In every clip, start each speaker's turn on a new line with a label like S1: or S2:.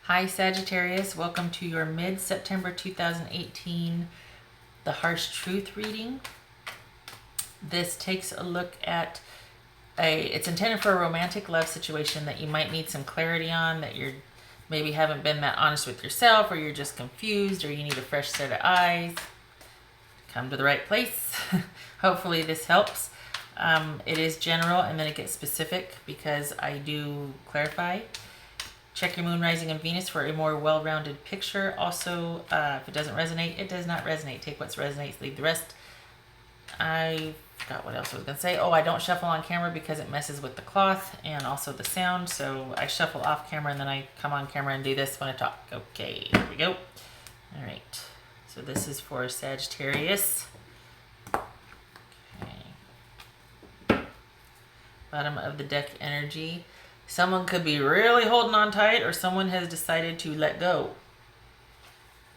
S1: Hi Sagittarius, welcome to your mid-September 2018 The Harsh Truth reading. This takes a look at it's intended for a romantic love situation that you might need some clarity on, that you're maybe haven't been that honest with yourself, or you're just confused, or you need a fresh set of eyes. Come to the right place. Hopefully this helps. It is general and then it gets specific because I do clarify. Check your moon, rising, and Venus for a more well-rounded picture. Also, if it doesn't resonate, it does not resonate. Take what resonates, leave the rest. I forgot what else I was going to say. Oh, I don't shuffle on camera because it messes with the cloth and also the sound. So I shuffle off camera and then I come on camera and do this when I talk. Okay, there we go. All right. So this is for Sagittarius. Okay. Bottom of the deck energy. Someone could be really holding on tight, or someone has decided to let go.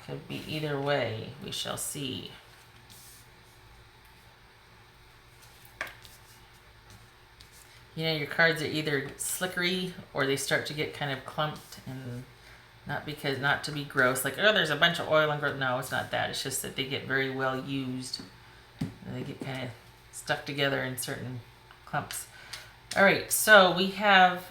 S1: Could be either way. We shall see. You know, your cards are either slickery or they start to get kind of clumped, and not to be gross, like, oh, there's a bunch of oil and growth. No, it's not that. It's just that they get very well used. And they get kind of stuck together in certain clumps. All right, so we have,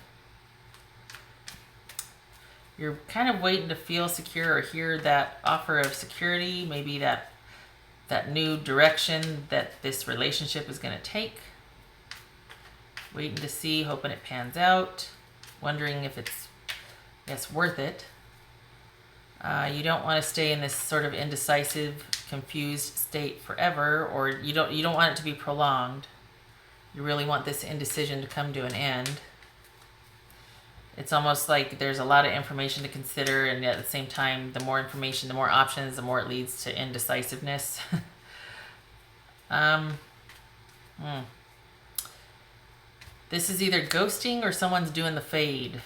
S1: you're kind of waiting to feel secure or hear that offer of security, maybe that new direction that this relationship is going to take. Waiting to see, hoping it pans out, wondering if it's worth it. You don't want to stay in this sort of indecisive, confused state forever, or you don't want it to be prolonged. You really want this indecision to come to an end. It's almost like there's a lot of information to consider, and at the same time, the more information, the more options, the more it leads to indecisiveness. This is either ghosting or someone's doing the fade.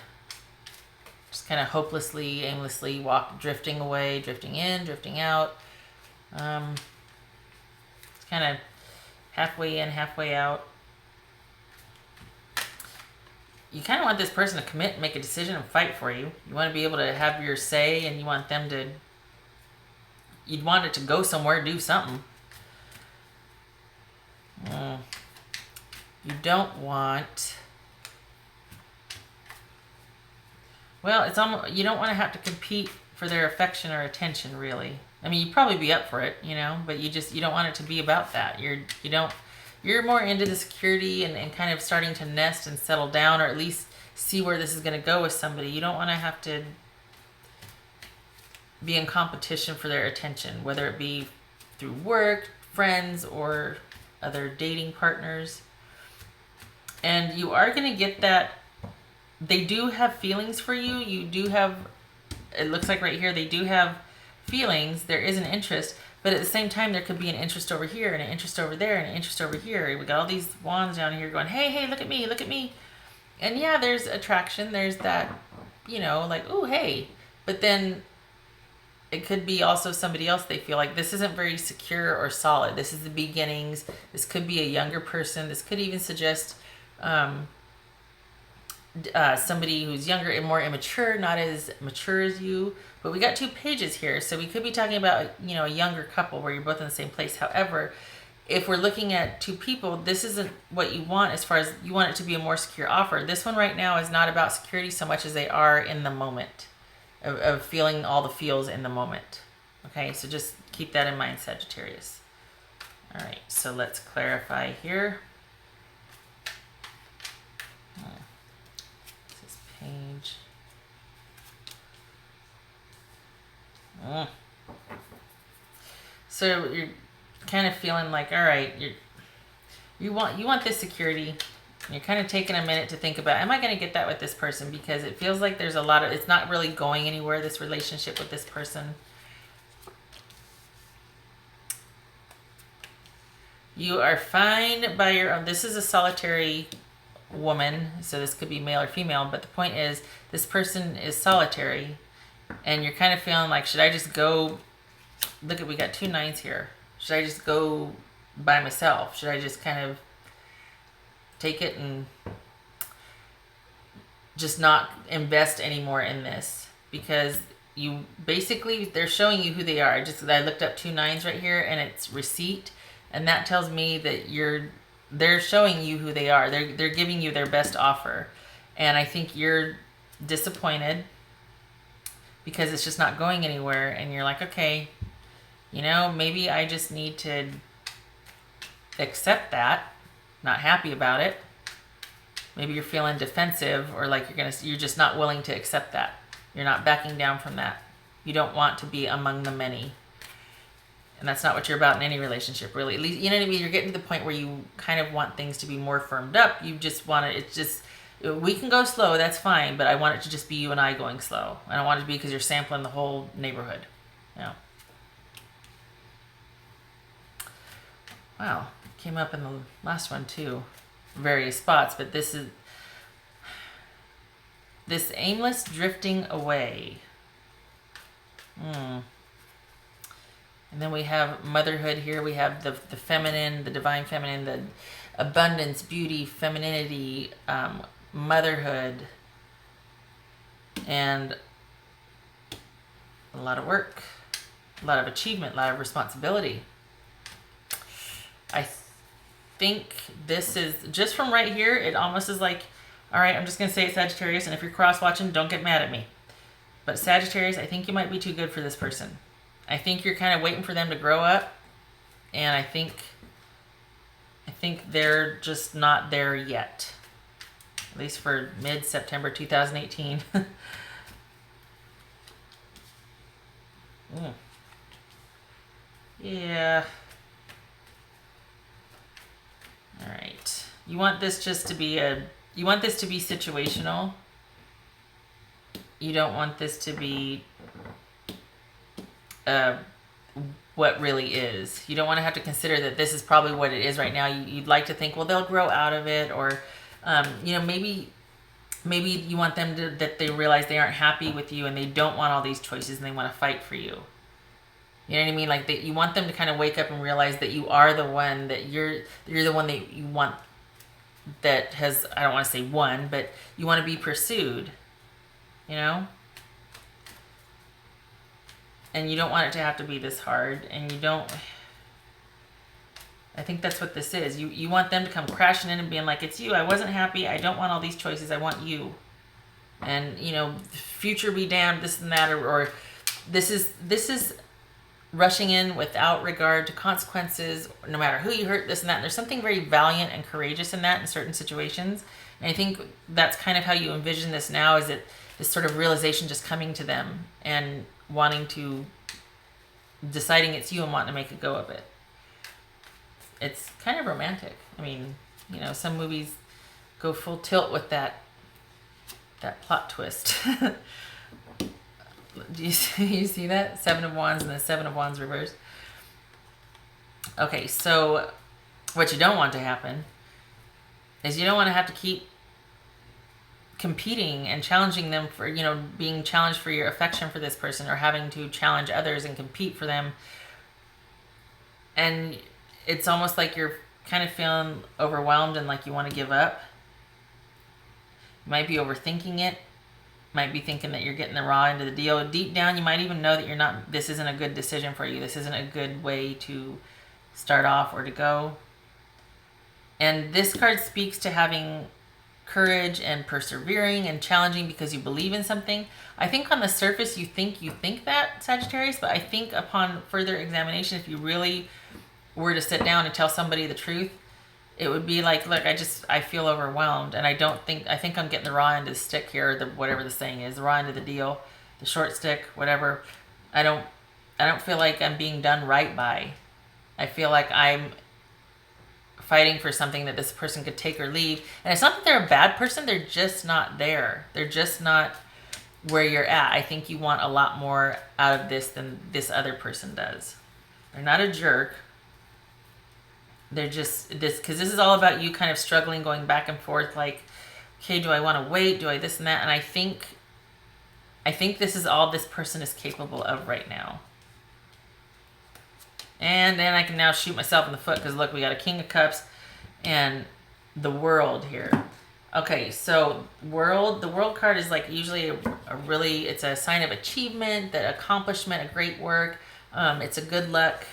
S1: Just kind of hopelessly, aimlessly drifting away, drifting in, drifting out. It's kind of halfway in, halfway out. You kind of want this person to commit, make a decision, and fight for you. You want to be able to have your say, and you want them to, you'd want it to go somewhere, do something. You don't want, well, it's almost, you don't want to have to compete for their affection or attention, really. I mean, you'd probably be up for it, you know, but you don't want it to be about that. You're more into the security and kind of starting to nest and settle down, or at least see where this is going to go with somebody. You don't want to have to be in competition for their attention, whether it be through work, friends, or other dating partners. And you are going to get that they do have feelings for you. You do have, it looks like right here, they do have feelings. There is an interest. But at the same time, there could be an interest over here and an interest over there and an interest over here. We got all these wands down here going, hey, hey, look at me, look at me. And yeah, there's attraction. There's that, you know, like, oh, hey. But then it could be also somebody else. They feel like this isn't very secure or solid. This is the beginnings. This could be a younger person. This could even suggest somebody who's younger and more immature, not as mature as you. But we got 2 pages here, so we could be talking about, you know, a younger couple where you're both in the same place. However, if we're looking at 2 people, this isn't what you want, as far as you want it to be a more secure offer. This one right now is not about security so much as they are in the moment of feeling all the feels in the moment. Okay, so just keep that in mind, Sagittarius. All right, so let's clarify here. This is page. So you're kind of feeling like, all right, you want this security. You're kind of taking a minute to think about, am I going to get that with this person? Because it feels like there's a lot of, it's not really going anywhere, this relationship with this person. You are fine by your own. This is a solitary woman, so this could be male or female, but the point is this person is solitary. And you're kind of feeling like, should I just go, look at, we got 2 9s here. Should I just go by myself? Should I just kind of take it and just not invest anymore in this? because you basically, they're showing you who they are. I looked up 2 9s right here, and it's receipt, and that tells me that they're showing you who they are. They're giving you their best offer, and I think you're disappointed because it's just not going anywhere, and you're like, okay, maybe I just need to accept that. Not happy about it. Maybe you're feeling defensive, or like you're just not willing to accept that. You're not backing down from that. You don't want to be among the many. And that's not what you're about in any relationship, really. At least, you know what I mean? You're getting to the point where you kind of want things to be more firmed up. You just want we can go slow, that's fine, but I want it to just be you and I going slow. I don't want it to be because you're sampling the whole neighborhood. Wow, came up in the last one too. Various spots, but this aimless drifting away. And then we have motherhood here. We have the feminine, the divine feminine, the abundance, beauty, femininity, motherhood, and a lot of work, a lot of achievement, a lot of responsibility. I think this is, just from right here, it almost is like, all right, I'm just going to say it's Sagittarius, and if you're cross-watching, don't get mad at me. But Sagittarius, I think you might be too good for this person. I think you're kind of waiting for them to grow up, and I think they're just not there yet. At least for mid-September 2018. Yeah. All right. You want this just to be you want this to be situational. You don't want this to be what really is. You don't want to have to consider that this is probably what it is right now. You'd like to think, well, they'll grow out of it, or maybe you want them to, that they realize they aren't happy with you and they don't want all these choices and they want to fight for you. You know what I mean? Like you want them to kind of wake up and realize that you are the one, that you're the one that you want, that has, I don't want to say won, but you want to be pursued, and you don't want it to have to be this hard, and you don't, I think that's what this is. You want them to come crashing in and being like, it's you, I wasn't happy, I don't want all these choices, I want you. And, future be damned, this and that, or this is rushing in without regard to consequences, no matter who you hurt, this and that. And there's something very valiant and courageous in that in certain situations. And I think that's kind of how you envision this now, is that this sort of realization just coming to them and deciding it's you and wanting to make a go of it. It's kind of romantic. I mean, some movies go full tilt with that plot twist. Do you see that? 7 of Wands and the 7 of Wands reversed. Okay, so what you don't want to happen is you don't want to have to keep competing and challenging them for, being challenged for your affection for this person, or having to challenge others and compete for them. And it's almost like you're kind of feeling overwhelmed and like you want to give up. You might be overthinking it. Might be thinking that you're getting the raw end of the deal. Deep down, you might even know that this isn't a good decision for you. This isn't a good way to start off or to go. And this card speaks to having courage and persevering and challenging because you believe in something. I think on the surface you think that, Sagittarius, but I think upon further examination, if you really were to sit down and tell somebody the truth, it would be like, look, I feel overwhelmed, and I think I'm getting the raw end of the stick here, whatever the saying is, the raw end of the deal, the short stick, whatever. I don't feel like I'm being done right by. I feel like I'm fighting for something that this person could take or leave. And it's not that they're a bad person, they're just not there. They're just not where you're at. I think you want a lot more out of this than this other person does. They're not a jerk. They're just because this is all about you kind of struggling, going back and forth, like, okay, do I want to wait? Do I this and that? And I think this is all this person is capable of right now. And then I can now shoot myself in the foot because look, we got a King of Cups and the World here. Okay, so the world card is like usually a really, it's a sign of achievement, that accomplishment, a great work. It's a good luck.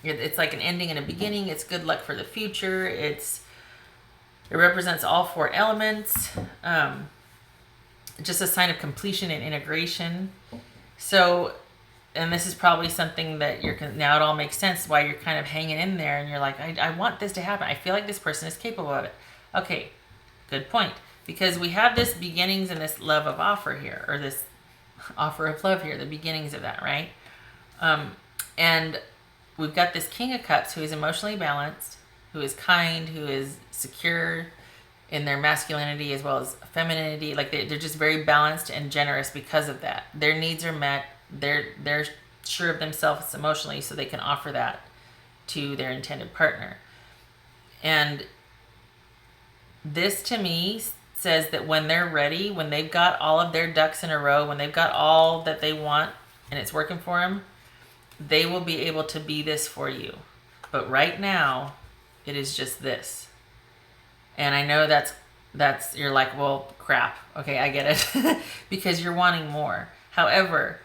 S1: It's like an ending and a beginning. It's good luck for the future. It represents all four elements. Just a sign of completion and integration. So, and this is probably something that now it all makes sense why you're kind of hanging in there and you're like, I want this to happen. I feel like this person is capable of it. Okay, good point. Because we have this beginnings and this love of offer here, or this offer of love here, the beginnings of that, right? And we've got this King of Cups who is emotionally balanced, who is kind, who is secure in their masculinity as well as femininity. Like they're just very balanced and generous because of that. Their needs are met. They're sure of themselves emotionally, so they can offer that to their intended partner. And this to me says that when they're ready, when they've got all of their ducks in a row, when they've got all that they want and it's working for them, they will be able to be this for you. But right now, it is just this. And I know that's you're like, well, crap. Okay, I get it. Because you're wanting more. However,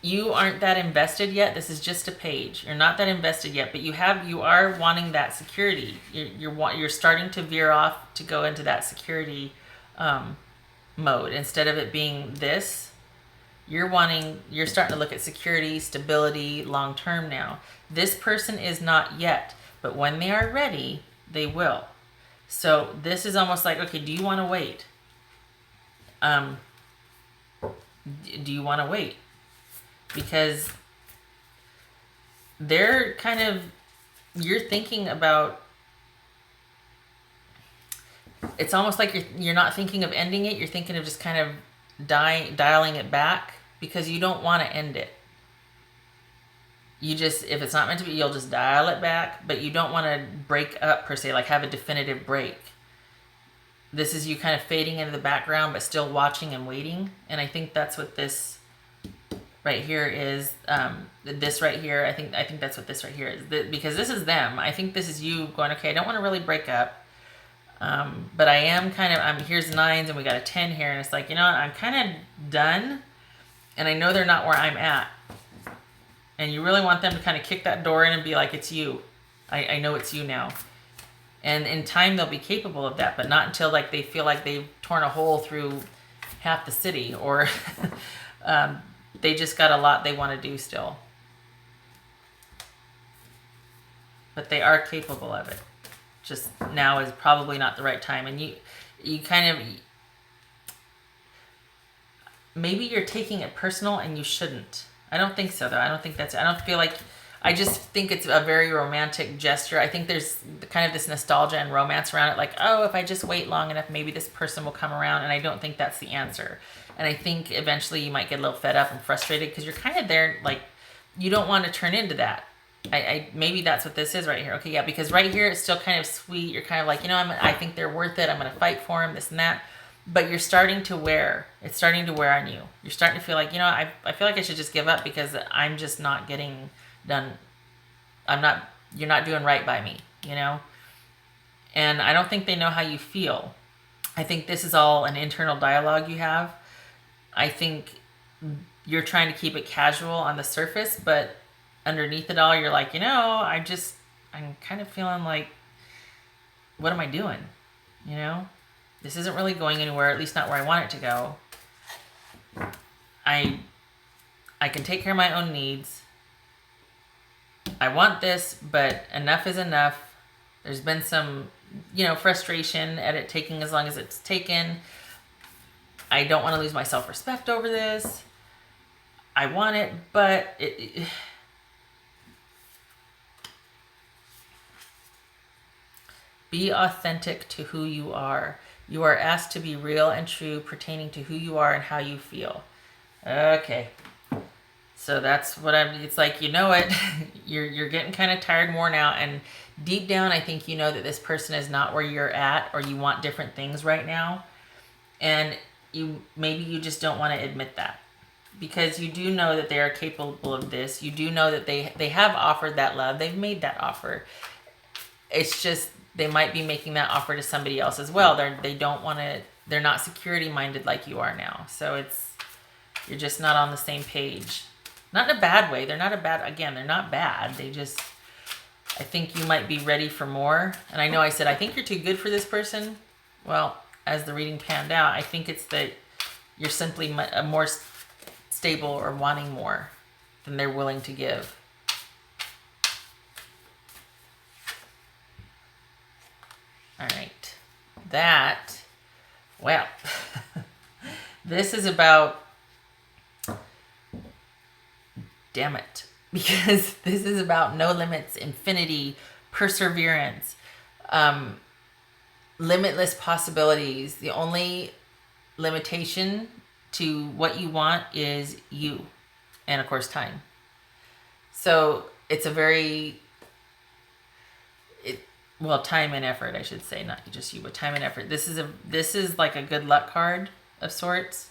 S1: you aren't that invested yet. This is just a page. You're not that invested yet, but you are wanting that security. You're starting to veer off to go into that security mode instead of it being this. You're starting to look at security, stability, long term now. This person is not yet, but when they are ready, they will. So this is almost like, okay, do you want to wait? Do you want to wait? Because they're kind of, you're thinking about, it's almost like you're not thinking of ending it. You're thinking of just kind of dialing it back because you don't want to end it. You just, if it's not meant to be, you'll just dial it back, but you don't want to break up per se, like have a definitive break. This is you kind of fading into the background, but still watching and waiting. And I think that's what this right here is. This right here, I think that's what this right here is. Because this is them. I think this is you going, okay, I don't want to really break up. But I am kind of, here's nines and we got a 10 here. And it's like, you know what, I'm kind of done. And I know they're not where I'm at. And you really want them to kind of kick that door in and be like, it's you. I know it's you now. And in time, they'll be capable of that, but not until like they feel like they've torn a hole through half the city, or they just got a lot they want to do still. But they are capable of it. Just now is probably not the right time. And you kind of, maybe you're taking it personal and you shouldn't. I don't think so, though. I don't feel like, I just think it's a very romantic gesture. I think there's kind of this nostalgia and romance around it. Like, oh, if I just wait long enough, maybe this person will come around. And I don't think that's the answer. And I think eventually you might get a little fed up and frustrated because you're kind of there, like, you don't want to turn into that. Maybe that's what this is right here. Okay, yeah, because right here it's still kind of sweet. You're kind of like, you know, I think they're worth it. I'm going to fight for them, this and that. But you're starting to wear. It's starting to wear on you. You're starting to feel like, you know, I feel like I should just give up because I'm just not getting done. You're not doing right by me, you know? And I don't think they know how you feel. I think this is all an internal dialogue you have. I think you're trying to keep it casual on the surface, but underneath it all, you're like, you know, I'm kind of feeling like, what am I doing? You know? This isn't really going anywhere, at least not where I want it to go. I can take care of my own needs. I want this, but enough is enough. There's been some, you know, frustration at it taking as long as it's taken. I don't want to lose my self-respect over this. I want it, but be authentic to who you are. You are asked to be real and true pertaining to who you are and how you feel. Okay. So that's what it's like, you know it. You're getting kind of tired, worn out, and deep down I think you know that this person is not where you're at, or you want different things right now. And maybe you just don't want to admit that. Because you do know that they are capable of this. You do know that they have offered that love. They've made that offer. It's just they might be making that offer to somebody else as well. They don't want to, they're not security minded like you are now. So you're just not on the same page. Not in a bad way. They're not they're not bad. They just, I think you might be ready for more. And I know I said, I think you're too good for this person. Well, as the reading panned out, I think it's that you're simply more stable or wanting more than they're willing to give. All right. Well, this is about, damn it, because this is about no limits, infinity, perseverance, limitless possibilities. The only limitation to what you want is you, and of course time. So it's a very, time and effort, I should say, not just you, but time and effort. This is like a good luck card of sorts.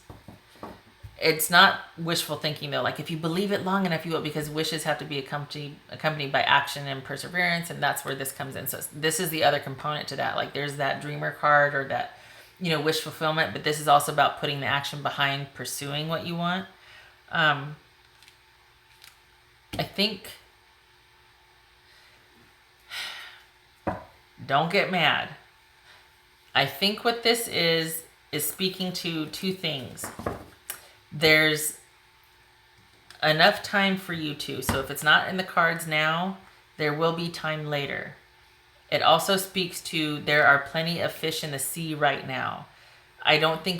S1: It's not wishful thinking though. Like if you believe it long enough, you will, because wishes have to be accompanied by action and perseverance, and that's where this comes in. So this is the other component to that. Like there's that dreamer card or that, wish fulfillment, but this is also about putting the action behind pursuing what you want. I think, don't get mad. I think what this is speaking to two things. There's enough time for you two. So if it's not in the cards now, there will be time later. It also speaks to there are plenty of fish in the sea right now. I don't think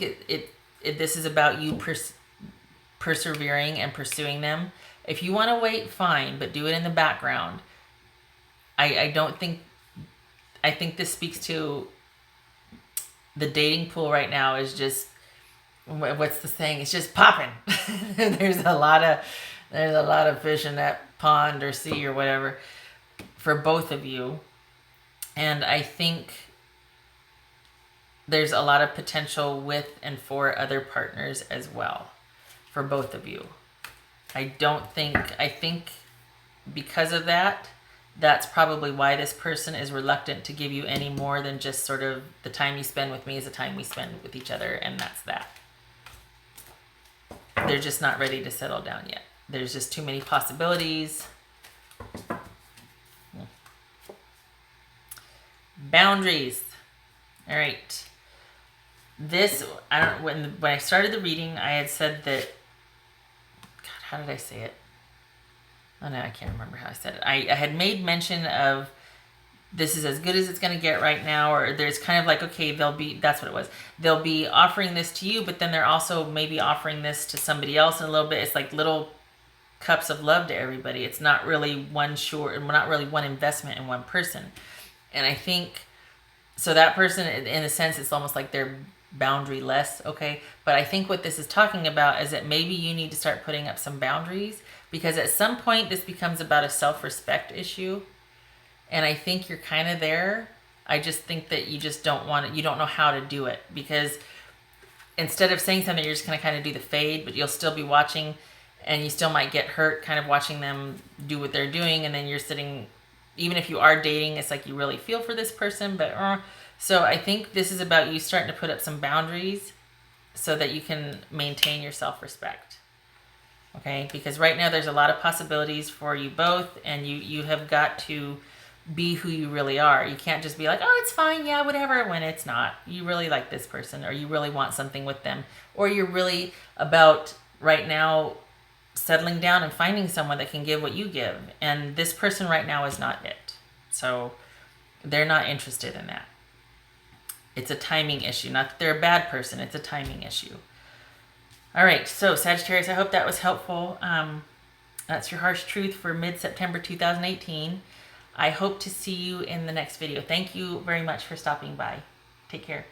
S1: this is about you persevering and pursuing them. If you want to wait, fine, but do it in the background. I think this speaks to the dating pool right now is just, what's the saying? It's just popping. There's a lot of fish in that pond or sea or whatever for both of you. And I think there's a lot of potential with and for other partners as well for both of you. I think because of that, that's probably why this person is reluctant to give you any more than just sort of the time you spend with me is the time we spend with each other, and that's that. They're just not ready to settle down yet. There's just too many possibilities. Boundaries. All right. When I started the reading, I had said that, God, how did I say it? Oh no, I can't remember how I said it. I had made mention of this is as good as it's going to get right now, or there's kind of like, okay, that's what it was. They'll be offering this to you, but then they're also maybe offering this to somebody else in a little bit. It's like little cups of love to everybody. It's not really one investment in one person. And I think, so that person, in a sense, it's almost like they're boundary-less, okay? But I think what this is talking about is that maybe you need to start putting up some boundaries, because at some point this becomes about a self-respect issue. And I think you're kind of there. I just think that you just don't want it. You don't know how to do it, because instead of saying something, you're just going to kind of do the fade, but you'll still be watching, and you still might get hurt kind of watching them do what they're doing. And then you're sitting, even if you are dating, it's like you really feel for this person, but so I think this is about you starting to put up some boundaries so that you can maintain your self-respect. Okay? Because right now there's a lot of possibilities for you both, and you have got to be who you really are. You can't just be like, oh, it's fine, yeah, whatever, when it's not. You really like this person, or you really want something with them, or you're really about right now settling down and finding someone that can give what you give. And this person right now is not it. So they're not interested in that. It's a timing issue. Not that they're a bad person. It's a timing issue. All right. So Sagittarius, I hope that was helpful. That's your harsh truth for mid-September 2018. I hope to see you in the next video. Thank you very much for stopping by. Take care.